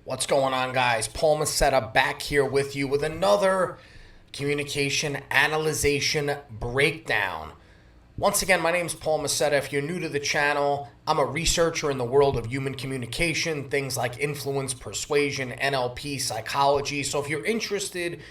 What's going on, guys? Paul Macetta back here with you with another communication analyzation breakdown. Once again, my name is Paul Macetta. If you're new to the channel, I'm a researcher in the world of human communication, things like influence, persuasion, NLP, psychology. So if you're interested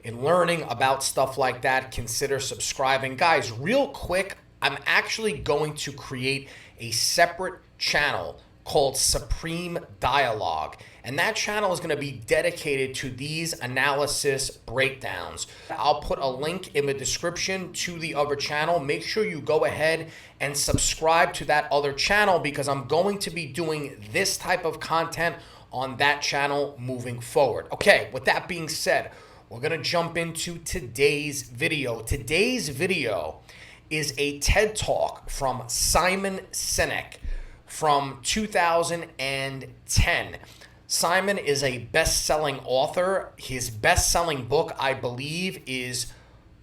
in learning about stuff like that, consider subscribing. Guys, real quick, I'm actually going to create a separate channel called Supreme Dialogue. And that channel is going to be dedicated to these analysis breakdowns. I'll put a link in the description to the other channel. Make sure you go ahead and subscribe to that other channel because I'm going to be doing this type of content on that channel moving forward. Okay, with that being said, we're going to jump into today's video. Today's video is a TED Talk from Simon Sinek from 2010. Simon is a best-selling author. His best-selling book, I believe, is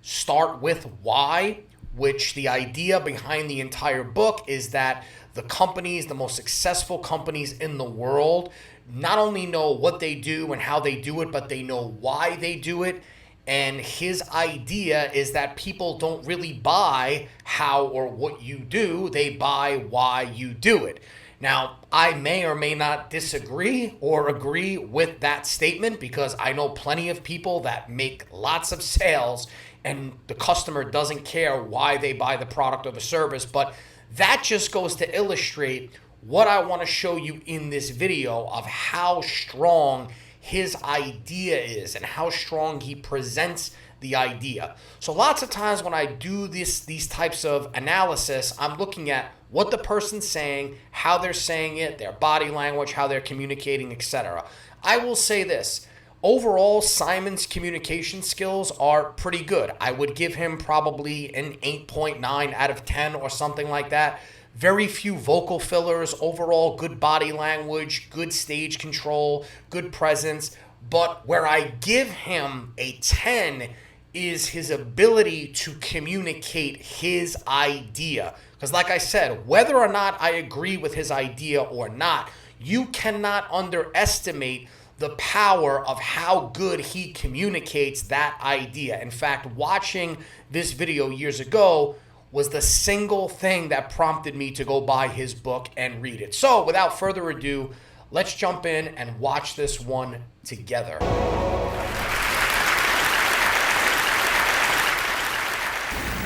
Start With Why, which the idea behind the entire book is that the companies, the most successful companies in the world, not only know what they do and how they do it, but they know why they do it. And his idea is that people don't really buy how or what you do, they buy why you do it. Now, I may or may not disagree or agree with that statement because I know plenty of people that make lots of sales and the customer doesn't care why they buy the product or the service. But that just goes to illustrate what I want to show you in this video of how strong his idea is and how strong he presents the idea. So lots of times when I do these types of analysis, I'm looking at what the person's saying, how they're saying it, their body language, how they're communicating, etc. I will say this. Overall, Simon's communication skills are pretty good. I would give him probably an 8.9 out of 10 or something like that. Very few vocal fillers, overall good body language, good stage control, good presence. But where I give him a 10 is his ability to communicate his idea. Because like I said, whether or not I agree with his idea or not, you cannot underestimate the power of how good he communicates that idea. In fact, watching this video years ago was the single thing that prompted me to go buy his book and read it. So without further ado, let's jump in and watch this one together.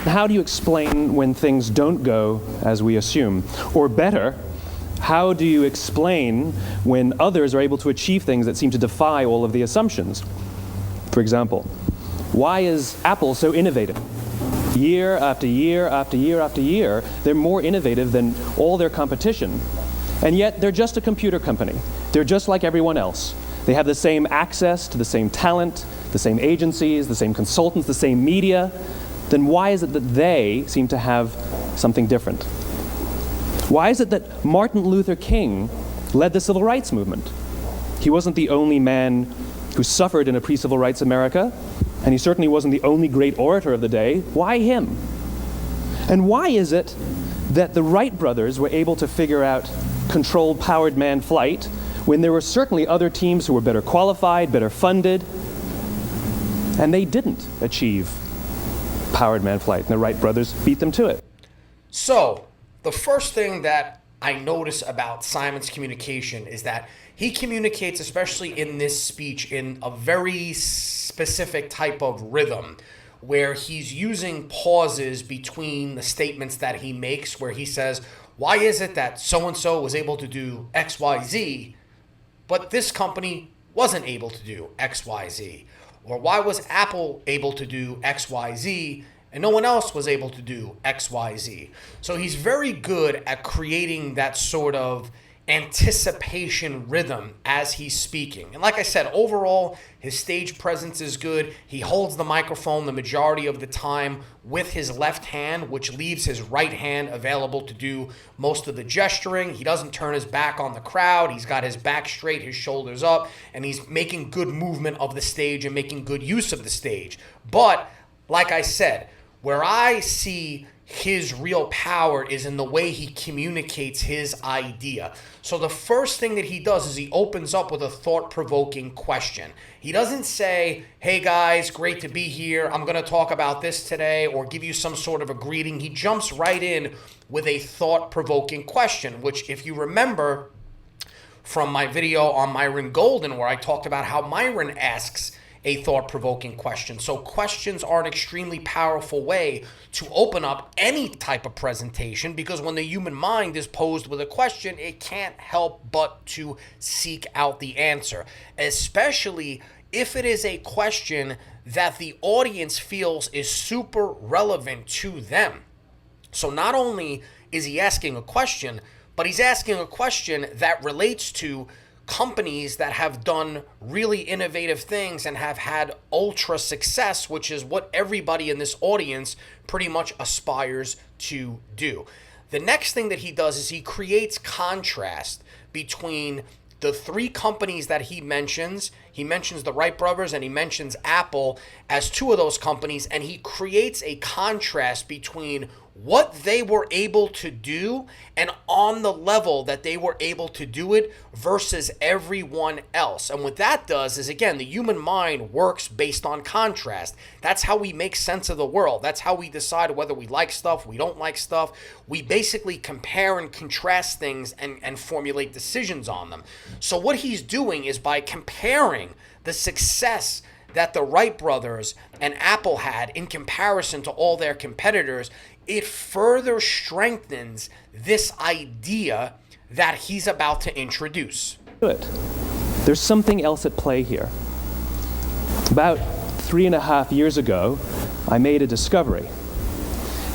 How do you explain when things don't go as we assume? Or better, how do you explain when others are able to achieve things that seem to defy all of the assumptions? For example, why is Apple so innovative? Year after year after year after year, they're more innovative than all their competition. And yet they're just a computer company. They're just like everyone else. They have the same access to the same talent, the same agencies, the same consultants, the same media. Then why is it that they seem to have something different? Why is it that Martin Luther King led the civil rights movement? He wasn't the only man who suffered in a pre-civil rights America, and he certainly wasn't the only great orator of the day. Why him? And why is it that the Wright brothers were able to figure out controlled powered manned flight when there were certainly other teams who were better qualified, better funded, and they didn't achieve powered manned flight, and the Wright brothers beat them to it? So the first thing that I notice about Simon's communication is that he communicates, especially in this speech, in a very specific type of rhythm where he's using pauses between the statements that he makes, where he says, why is it that so-and-so was able to do X, Y, Z, but this company wasn't able to do X, Y, Z? Or why was Apple able to do X, Y, Z, and no one else was able to do X, Y, Z? So he's very good at creating that sort of anticipation rhythm as he's speaking. And like I said, overall, his stage presence is good. He holds the microphone the majority of the time with his left hand, which leaves his right hand available to do most of the gesturing. He doesn't turn his back on the crowd. He's got his back straight, his shoulders up, and he's making good movement of the stage and making good use of the stage. But like I said, where I see his real power is in the way he communicates his idea. So the first thing that he does is he opens up with a thought-provoking question. He doesn't say, hey guys, great to be here, I'm going to talk about this today, or give you some sort of a greeting. He jumps right in with a thought-provoking question, which, if you remember from my video on Myron Golden, where I talked about how Myron asks a thought-provoking question. So questions are an extremely powerful way to open up any type of presentation, because when the human mind is posed with a question, it can't help but to seek out the answer, especially if it is a question that the audience feels is super relevant to them. So not only is he asking a question, but he's asking a question that relates to companies that have done really innovative things and have had ultra success, which is what everybody in this audience pretty much aspires to do. The next thing that he does is he creates contrast between the three companies that he mentions. He mentions the Wright brothers and he mentions Apple as two of those companies, and he creates a contrast between what they were able to do and on the level that they were able to do it versus everyone else. And what that does is, again, the human mind works based on contrast. That's how we make sense of the world. That's how we decide whether we like stuff, we don't like stuff. We basically compare and contrast things and formulate decisions on them. So what he's doing is, by comparing the success that the Wright brothers and Apple had in comparison to all their competitors, it further strengthens this idea that he's about to introduce. Good. There's something else at play here. About 3.5 years ago, I made a discovery.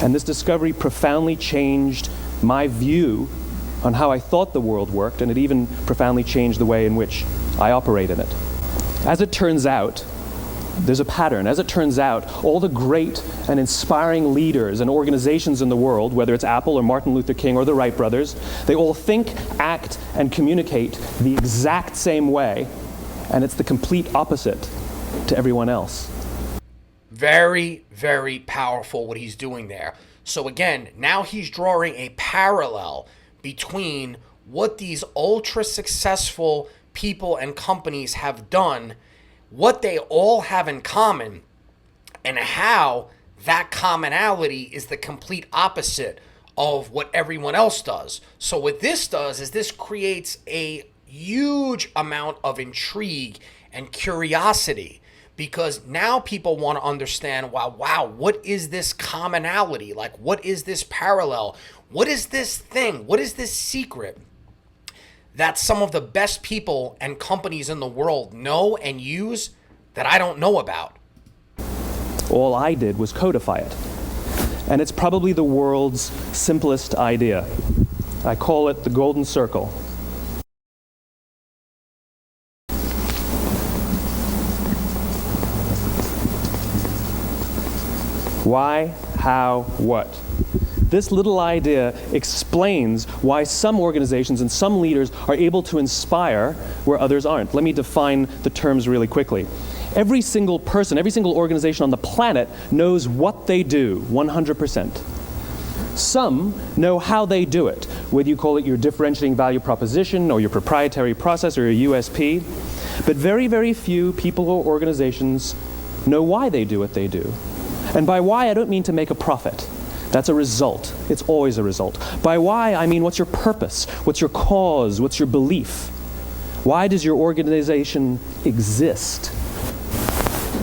And this discovery profoundly changed my view on how I thought the world worked, and it even profoundly changed the way in which I operate in it. As it turns out, there's a pattern. As it turns out, all the great and inspiring leaders and organizations in the world, whether it's Apple or Martin Luther King or the Wright brothers, they all think, act, and communicate the exact same way, and it's the complete opposite to everyone else. Very, very powerful what he's doing there. So again, now he's drawing a parallel between what these ultra successful people and companies have done, what they all have in common, and how that commonality is the complete opposite of what everyone else does. So what this does is this creates a huge amount of intrigue and curiosity, because now people want to understand, wow, what is this commonality? Like, what is this parallel? What is this thing? What is this secret that some of the best people and companies in the world know and use that I don't know about? All I did was codify it. And it's probably the world's simplest idea. I call it the golden circle. Why, how, what? This little idea explains why some organizations and some leaders are able to inspire where others aren't. Let me define the terms really quickly. Every single person, every single organization on the planet knows what they do 100%. Some know how they do it, whether you call it your differentiating value proposition or your proprietary process or your USP. But very, very few people or organizations know why they do what they do. And by why, I don't mean to make a profit. That's a result. It's always a result. By why, I mean, what's your purpose? What's your cause? What's your belief? Why does your organization exist?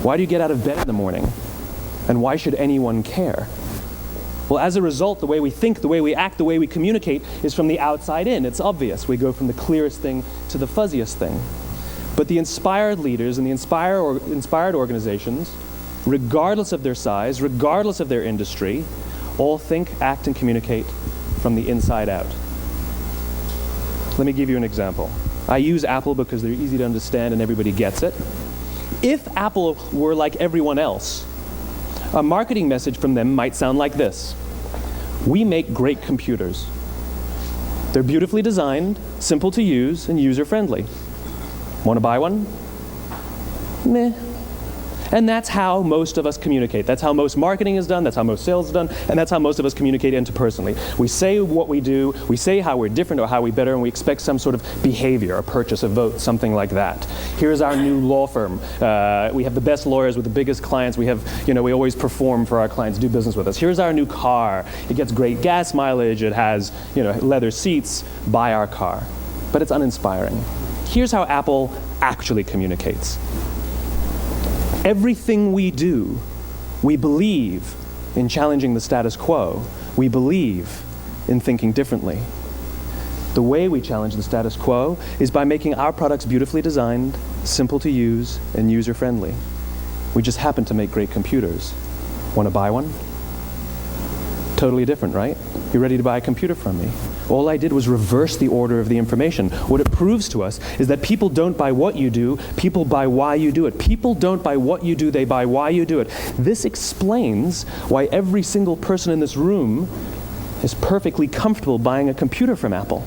Why do you get out of bed in the morning? And why should anyone care? Well, as a result, the way we think, the way we act, the way we communicate is from the outside in. It's obvious. We go from the clearest thing to the fuzziest thing. But the inspired leaders and the inspired organizations, regardless of their size, regardless of their industry, all think, act, and communicate from the inside out. Let me give you an example. I use Apple because they're easy to understand and everybody gets it. If Apple were like everyone else, a marketing message from them might sound like this: we make great computers. They're beautifully designed, simple to use, and user-friendly. Want to buy one? Meh. And that's how most of us communicate. That's how most marketing is done, that's how most sales is done, and that's how most of us communicate interpersonally. We say what we do, we say how we're different or how we're better, and we expect some sort of behavior, a purchase, a vote, something like that. Here's our new law firm. We have the best lawyers with the biggest clients. We always perform for our clients, do business with us. Here's our new car. It gets great gas mileage. It has, leather seats. Buy our car. But it's uninspiring. Here's how Apple actually communicates. Everything we do, we believe in challenging the status quo. We believe in thinking differently. The way we challenge the status quo is by making our products beautifully designed, simple to use, and user-friendly. We just happen to make great computers. Want to buy one? Totally different, right? You're ready to buy a computer from me. All I did was reverse the order of the information. What it proves to us is that people don't buy what you do, people buy why you do it. People don't buy what you do, they buy why you do it. This explains why every single person in this room is perfectly comfortable buying a computer from Apple.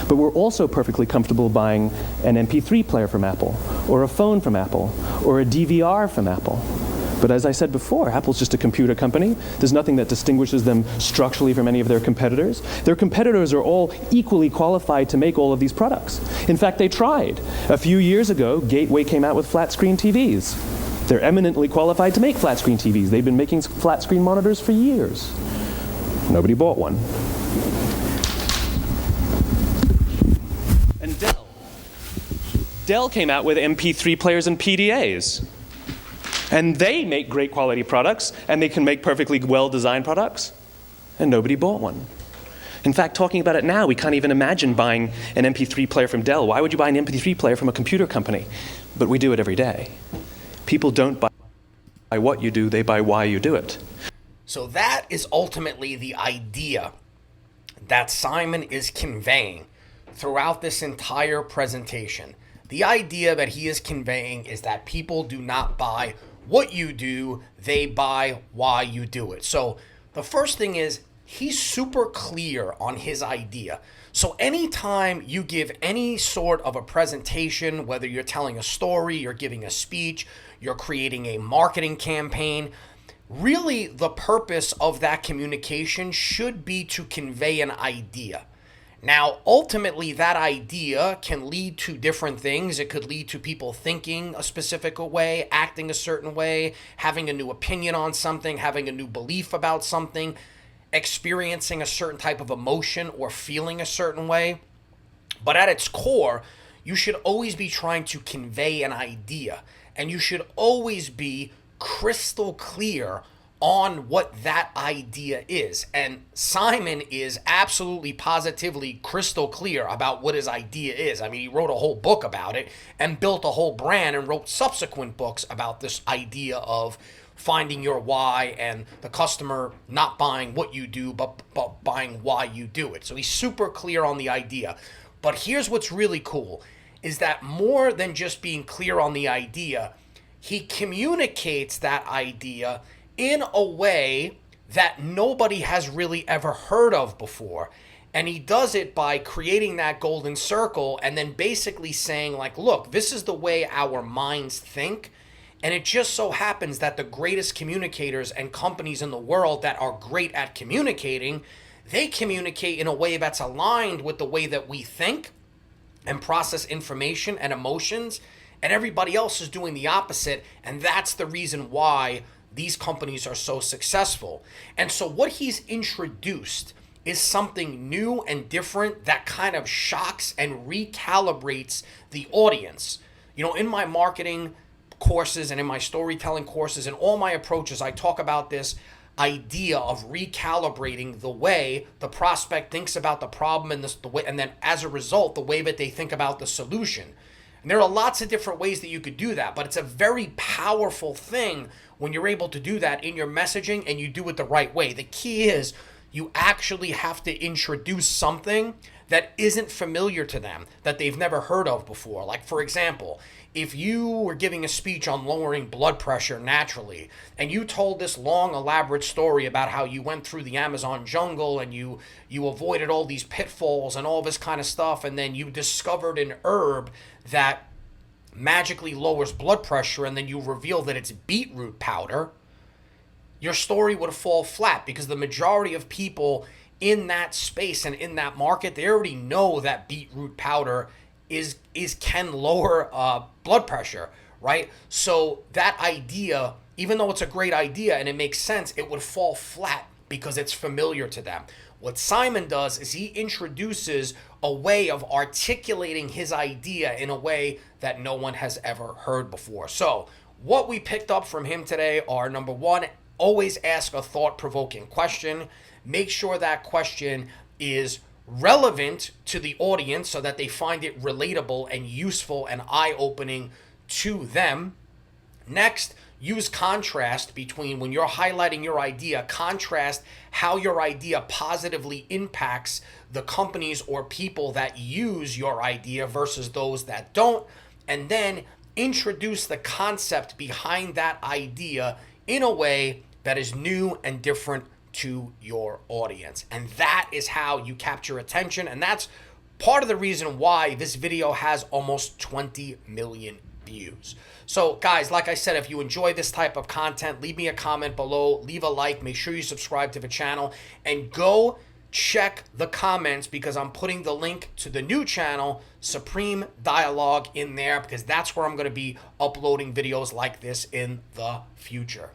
But we're also perfectly comfortable buying an MP3 player from Apple, or a phone from Apple, or a DVR from Apple. But as I said before, Apple's just a computer company. There's nothing that distinguishes them structurally from any of their competitors. Their competitors are all equally qualified to make all of these products. In fact, they tried. A few years ago, Gateway came out with flat screen TVs. They're eminently qualified to make flat screen TVs. They've been making flat screen monitors for years. Nobody bought one. And Dell came out with MP3 players and PDAs. And they make great quality products, and they can make perfectly well-designed products, and nobody bought one. In fact, talking about it now, we can't even imagine buying an MP3 player from Dell. Why would you buy an MP3 player from a computer company? But we do it every day. People don't buy what you do, they buy why you do it. So that is ultimately the idea that Simon is conveying throughout this entire presentation. The idea that he is conveying is that people do not buy what you do, they buy why you do it. So the first thing is he's super clear on his idea. So anytime you give any sort of a presentation, whether you're telling a story, you're giving a speech, you're creating a marketing campaign, really the purpose of that communication should be to convey an idea. Now, ultimately, that idea can lead to different things. It could lead to people thinking a specific way, acting a certain way, having a new opinion on something, having a new belief about something, experiencing a certain type of emotion or feeling a certain way. But at its core, you should always be trying to convey an idea, and you should always be crystal clear on what that idea is. And Simon is absolutely positively crystal clear about what his idea is. I mean, he wrote a whole book about it and built a whole brand and wrote subsequent books about this idea of finding your why and the customer not buying what you do, but buying why you do it. So he's super clear on the idea. But here's what's really cool is that more than just being clear on the idea, he communicates that idea in a way that nobody has really ever heard of before. And he does it by creating that golden circle and then basically saying, like, look, this is the way our minds think. And it just so happens that the greatest communicators and companies in the world that are great at communicating, they communicate in a way that's aligned with the way that we think and process information and emotions. And everybody else is doing the opposite. And that's the reason why these companies are so successful. And so what he's introduced is something new and different that kind of shocks and recalibrates the audience. You know, in my marketing courses and in my storytelling courses and all my approaches, I talk about this idea of recalibrating the way the prospect thinks about the problem and the way, and then as a result, the way that they think about the solution. And there are lots of different ways that you could do that, but it's a very powerful thing when you're able to do that in your messaging and you do it the right way. The key is you actually have to introduce something that isn't familiar to them, that they've never heard of before. Like, for example, if you were giving a speech on lowering blood pressure naturally, and you told this long, elaborate story about how you went through the Amazon jungle and you avoided all these pitfalls and all this kind of stuff, and then you discovered an herb that magically lowers blood pressure and then you reveal that it's beetroot powder, your story would fall flat because the majority of people in that space and in that market, they already know that beetroot powder is can lower blood pressure, right? So that idea, even though it's a great idea and it makes sense, it would fall flat because it's familiar to them. What Simon does is he introduces a way of articulating his idea in a way that no one has ever heard before. So what we picked up from him today are, number one, always ask a thought-provoking question. Make sure that question is relevant to the audience so that they find it relatable and useful and eye-opening to them. Next, use contrast between when you're highlighting your idea, contrast how your idea positively impacts the companies or people that use your idea versus those that don't. And then introduce the concept behind that idea in a way that is new and different to your audience. And that is how you capture attention. And that's part of the reason why this video has almost 20 million views. So guys, like I said, if you enjoy this type of content, leave me a comment below, leave a like, make sure you subscribe to the channel, and go check the comments because I'm putting the link to the new channel, Supreme Dialogue, in there because that's where I'm going to be uploading videos like this in the future.